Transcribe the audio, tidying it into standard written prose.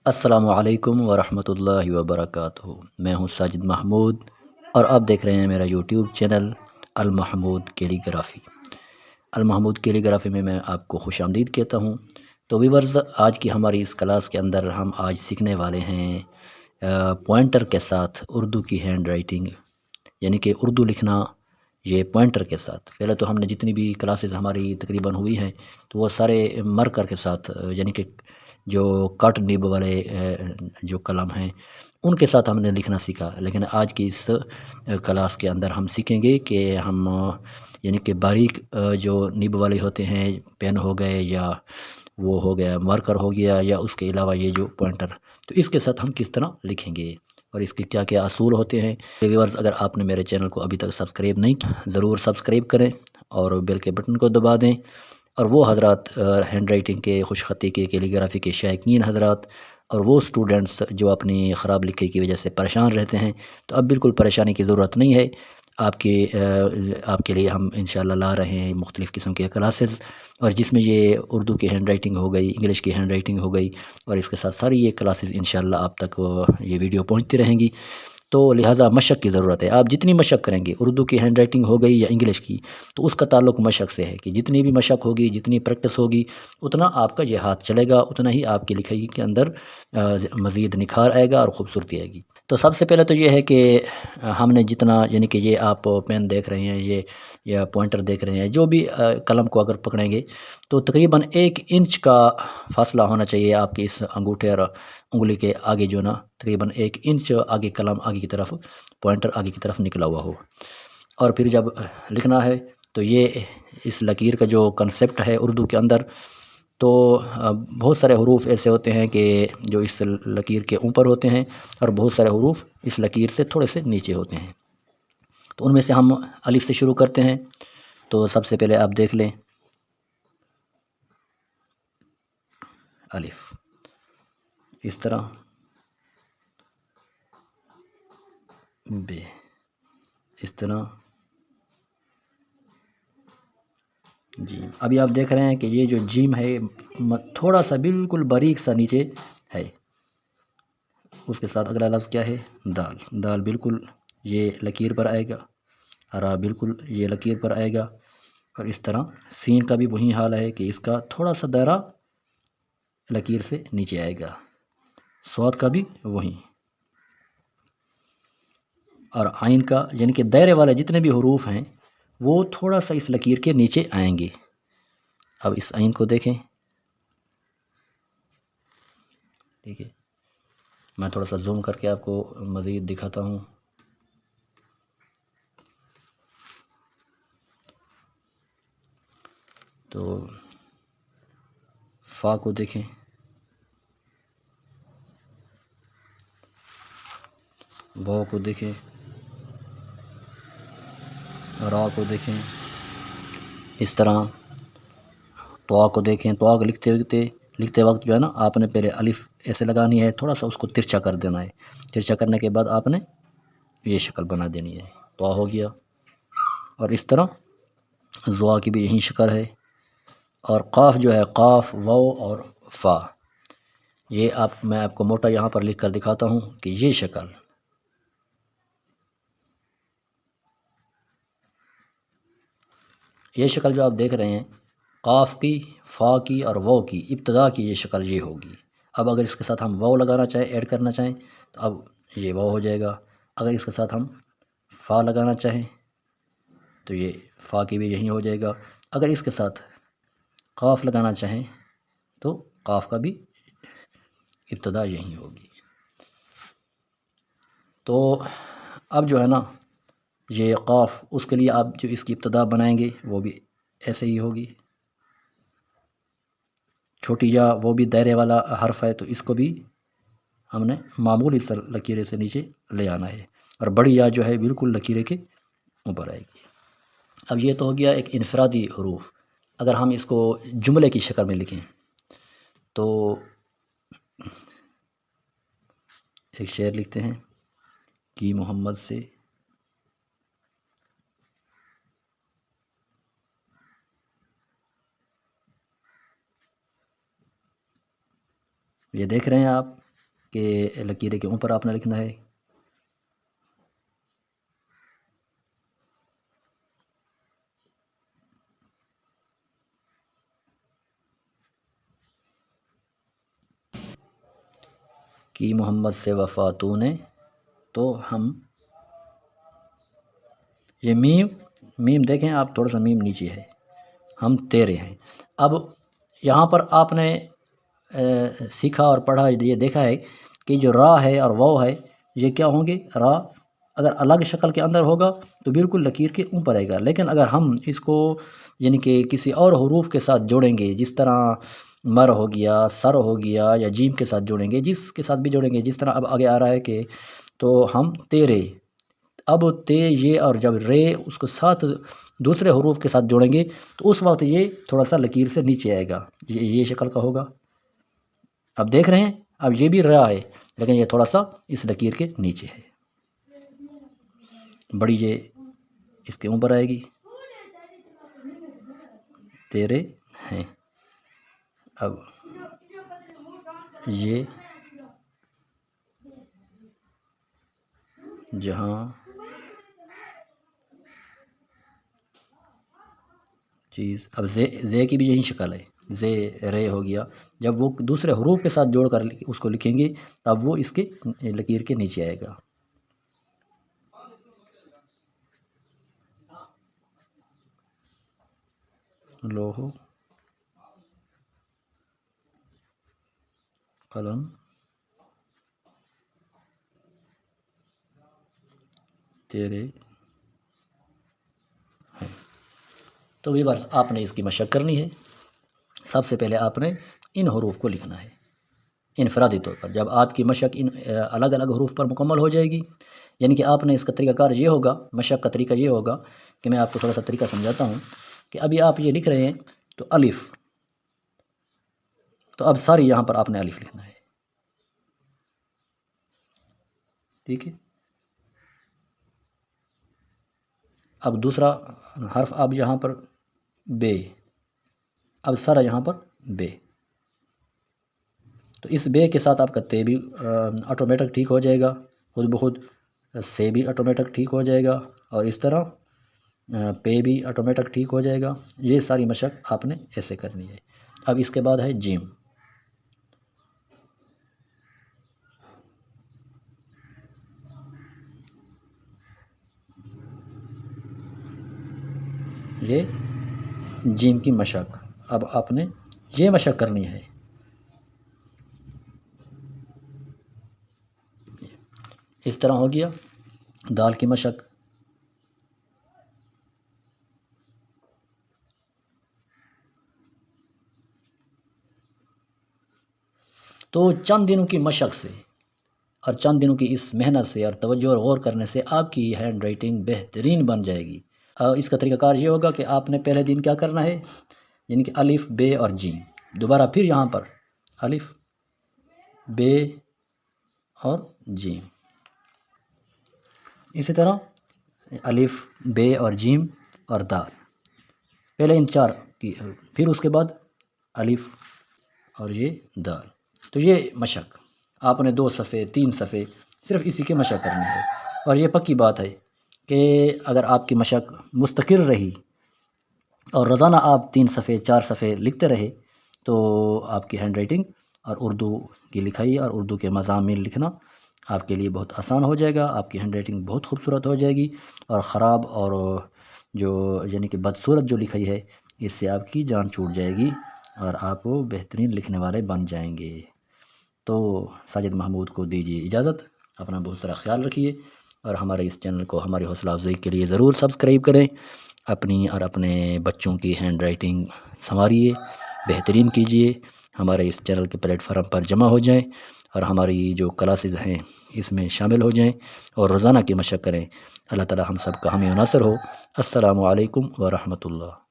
السلام علیکم ورحمۃ اللہ وبرکاتہ۔ میں ہوں ساجد محمود اور آپ دیکھ رہے ہیں میرا یوٹیوب چینل المحمود کیلیگرافی۔ المحمود کیلیگرافی میں آپ کو خوش آمدید کہتا ہوں۔ تو ویورز، آج کی ہماری اس کلاس کے اندر ہم آج سیکھنے والے ہیں پوائنٹر کے ساتھ اردو کی ہینڈ رائٹنگ، یعنی کہ اردو لکھنا یہ پوائنٹر کے ساتھ۔ پہلے تو ہم نے جتنی بھی کلاسز ہماری تقریباً ہوئی ہیں تو وہ سارے مرکر کے ساتھ، یعنی کہ جو کٹ نب والے جو قلم ہیں ان کے ساتھ ہم نے لکھنا سیکھا، لیکن آج کی اس کلاس کے اندر ہم سیکھیں گے کہ ہم یعنی کہ باریک جو نب والے ہوتے ہیں، پین ہو گئے یا وہ ہو گیا مارکر ہو گیا، یا اس کے علاوہ یہ جو پوائنٹر، تو اس کے ساتھ ہم کس طرح لکھیں گے اور اس کے کیا کیا اصول ہوتے ہیں۔ ویورز، اگر آپ نے میرے چینل کو ابھی تک سبسکرائب نہیں کیا، ضرور سبسکرائب کریں اور بیل کے بٹن کو دبا دیں۔ اور وہ حضرات ہینڈ رائٹنگ کے، خوش خطی کے، کیلیگرافی کے شائقین حضرات، اور وہ اسٹوڈنٹس جو اپنی خراب لکھائی کی وجہ سے پریشان رہتے ہیں، تو اب بالکل پریشانی کی ضرورت نہیں ہے۔ آپ کے لیے ہم انشاءاللہ لا رہے ہیں مختلف قسم کے کلاسز، اور جس میں یہ اردو کی ہینڈ رائٹنگ ہو گئی، انگلش کی ہینڈ رائٹنگ ہو گئی، اور اس کے ساتھ ساری یہ کلاسز انشاءاللہ آپ تک یہ ویڈیو پہنچتی رہیں گی۔ تو لہٰذا مشق کی ضرورت ہے۔ آپ جتنی مشق کریں گے، اردو کی ہینڈ رائٹنگ ہو گئی یا انگلش کی، تو اس کا تعلق مشق سے ہے کہ جتنی بھی مشق ہوگی، جتنی پریکٹس ہوگی، اتنا آپ کا یہ ہاتھ چلے گا، اتنا ہی آپ کی لکھائی کے اندر مزید نکھار آئے گا اور خوبصورتی آئے گی۔ تو سب سے پہلے تو یہ ہے کہ ہم نے جتنا، یعنی کہ یہ آپ پین دیکھ رہے ہیں، یہ یا پوائنٹر دیکھ رہے ہیں، جو بھی قلم کو اگر پکڑیں گے تو تقریباً 1 انچ کا فاصلہ ہونا چاہیے آپ کے اس انگوٹھے اور انگلی کے آگے، جو نا تقریباً 1 انچ آگے قلم آگے کی طرف، پوائنٹر آگے کی طرف نکلا ہوا ہو۔ اور پھر جب لکھنا ہے تو یہ اس لکیر کا جو کنسپٹ ہے اردو کے اندر، تو بہت سارے حروف ایسے ہوتے ہیں کہ جو اس لکیر کے اوپر ہوتے ہیں، اور بہت سارے حروف اس لکیر سے تھوڑے سے نیچے ہوتے ہیں۔ تو ان میں سے ہم الف سے شروع کرتے ہیں۔ تو سب سے پہلے آپ دیکھ لیں الف، اس طرح بے، اس طرح جیم۔ ابھی آپ دیکھ رہے ہیں کہ یہ جو جیم ہے تھوڑا سا بالکل باریک سا نیچے ہے۔ اس کے ساتھ اگلا لفظ کیا ہے؟ دال۔ دال بالکل یہ لکیر پر آئے گا، را بالکل یہ لکیر پر آئے گا، اور اس طرح سین کا بھی وہی حال ہے کہ اس کا تھوڑا سا دائرہ لکیر سے نیچے آئے گا، صاد کا بھی وہی، اور عین کا، یعنی کہ دائرے والے جتنے بھی حروف ہیں وہ تھوڑا سا اس لکیر کے نیچے آئیں گے۔ اب اس عین کو دیکھیں، ٹھیک ہے، میں تھوڑا سا زوم کر کے آپ کو مزید دکھاتا ہوں۔ تو فا کو دیکھیں، واو کو دیکھیں، را کو دیکھیں، اس طرح طوا کو دیکھیں۔ طوا کو لکھتے وقت جو ہے نا، آپ نے پہلے الف ایسے لگانی ہے، تھوڑا سا اس کو ترچھا کر دینا ہے۔ ترچھا کرنے کے بعد آپ نے یہ شکل بنا دینی ہے، طوا ہو گیا۔ اور اس طرح زوا کی بھی یہی شکل ہے۔ اور قاف جو ہے، قاف، واو اور فا، یہ میں آپ کو موٹا یہاں پر لکھ کر دکھاتا ہوں کہ یہ شکل، یہ شکل جو آپ دیکھ رہے ہیں، قاف کی، فا کی اور واو کی ابتدا کی یہ شکل یہ ہوگی۔ اب اگر اس کے ساتھ ہم واو لگانا چاہیں، ایڈ کرنا چاہیں، تو اب یہ واو ہو جائے گا۔ اگر اس کے ساتھ ہم فا لگانا چاہیں تو یہ فا کی بھی یہی ہو جائے گا۔ اگر اس کے ساتھ قاف لگانا چاہیں تو قاف کا بھی ابتدا یہی ہوگی۔ تو اب جو ہے نا، یہ قاف، اس کے لیے آپ جو اس کی ابتدا بنائیں گے وہ بھی ایسے ہی ہوگی۔ چھوٹی یا وہ بھی دائرے والا حرف ہے، تو اس کو بھی ہم نے معمولی سر لکیرے سے نیچے لے آنا ہے، اور بڑی یا جو ہے بالکل لکیرے کے اوپر آئے گی۔ اب یہ تو ہو گیا ایک انفرادی حروف۔ اگر ہم اس کو جملے کی شکل میں لکھیں تو ایک شعر لکھتے ہیں کہ محمد سے یہ دیکھ رہے ہیں آپ کہ لکیر کے اوپر آپ نے لکھنا ہے۔ کی محمد سے وفا تو نے، تو ہم، یہ میم دیکھیں آپ، تھوڑا سا میم نیچے ہے، ہم تیرے ہیں۔ اب یہاں پر آپ نے سیکھا اور پڑھا، یہ دیکھا ہے کہ جو را ہے اور واو ہے یہ کیا ہوں گے؟ را اگر الگ شکل کے اندر ہوگا تو بالکل لکیر کے اوپر آئے گا، لیکن اگر ہم اس کو یعنی کہ کسی اور حروف کے ساتھ جوڑیں گے، جس طرح مر ہو گیا، سر ہو گیا، یا جیم کے ساتھ جوڑیں گے، جس کے ساتھ بھی جوڑیں گے، جس طرح اب آگے آ رہا ہے کہ تو ہم تیرے، اب تے یہ اور جب رے اس کو ساتھ دوسرے حروف کے ساتھ جوڑیں گے تو اس وقت یہ تھوڑا سا لکیر سے نیچے آئے گا، یہ شکل کا ہوگا۔ اب دیکھ رہے ہیں، اب یہ بھی را ہے لیکن یہ تھوڑا سا اس لکیر کے نیچے ہے، بڑی یہ اس کے اوپر آئے گی، تیرے ہیں۔ اب یہ جہاں چیز، اب زے کی بھی یہی شکل ہے، زے رے ہو گیا، جب وہ دوسرے حروف کے ساتھ جوڑ کر اس کو لکھیں گے تب وہ اس کے لکیر کے نیچے آئے گا۔ لوح قلم تیرے ہیں۔ تو یہ بس آپ نے اس کی مشق کرنی ہے۔ سب سے پہلے آپ نے ان حروف کو لکھنا ہے انفرادی طور پر۔ جب آپ کی مشق ان الگ الگ حروف پر مکمل ہو جائے گی، یعنی کہ آپ نے اس کا طریقہ کار یہ ہوگا، مشق کا طریقہ یہ ہوگا کہ میں آپ کو تھوڑا سا طریقہ سمجھاتا ہوں کہ ابھی آپ یہ لکھ رہے ہیں تو الف، تو اب ساری یہاں پر آپ نے الف لکھنا ہے، ٹھیک ہے۔ اب دوسرا حرف اب یہاں پر بے، اب سارا یہاں پر بے، تو اس بے کے ساتھ آپ کا تے بھی آٹومیٹک ٹھیک ہو جائے گا، خود بخود سے بھی آٹومیٹک ٹھیک ہو جائے گا، اور اس طرح پے بھی آٹومیٹک ٹھیک ہو جائے گا۔ یہ ساری مشق آپ نے ایسے کرنی ہے۔ اب اس کے بعد ہے جیم، یہ جیم کی مشق، اب آپ نے یہ مشق کرنی ہے۔ اس طرح ہو گیا دال کی مشق، تو چند دنوں کی مشق سے اور چند دنوں کی اس محنت سے اور توجہ اور غور کرنے سے آپ کی ہینڈ رائٹنگ بہترین بن جائے گی۔ اور اس کا طریقہ کار یہ ہوگا کہ آپ نے پہلے دن کیا کرنا ہے، یعنی کہ الف بے اور جیم، دوبارہ پھر یہاں پر الف بے اور جیم، اسی طرح الف بے اور جیم اور دال، پہلے ان چار کی، پھر اس کے بعد الف اور یہ دال۔ تو یہ مشق آپ نے 2 صفحے 3 صفحے صرف اسی کے مشق کرنی ہے، اور یہ پکی بات ہے کہ اگر آپ کی مشق مستقر رہی اور روزانہ آپ 3 صفحے 4 صفحے لکھتے رہے تو آپ کی ہینڈ رائٹنگ اور اردو کی لکھائی اور اردو کے مضامین لکھنا آپ کے لیے بہت آسان ہو جائے گا، آپ کی ہینڈ رائٹنگ بہت خوبصورت ہو جائے گی، اور خراب اور جو یعنی کہ بدصورت جو لکھائی ہے اس سے آپ کی جان چھوٹ جائے گی اور آپ بہترین لکھنے والے بن جائیں گے۔ تو ساجد محمود کو دیجیے اجازت، اپنا بہت سارا خیال رکھیے، اور ہمارے اس چینل کو ہماری حوصلہ افزائی کے لیے ضرور سبسکرائب کریں، اپنی اور اپنے بچوں کی ہینڈ رائٹنگ سنواریے، بہترین کیجیے، ہمارے اس چینل کے پلیٹ فارم پر جمع ہو جائیں اور ہماری جو کلاسز ہیں اس میں شامل ہو جائیں اور روزانہ کی مشق کریں۔ اللہ تعالی ہم سب کا حامی و ناصر ہو۔ السلام علیکم ورحمۃ اللہ۔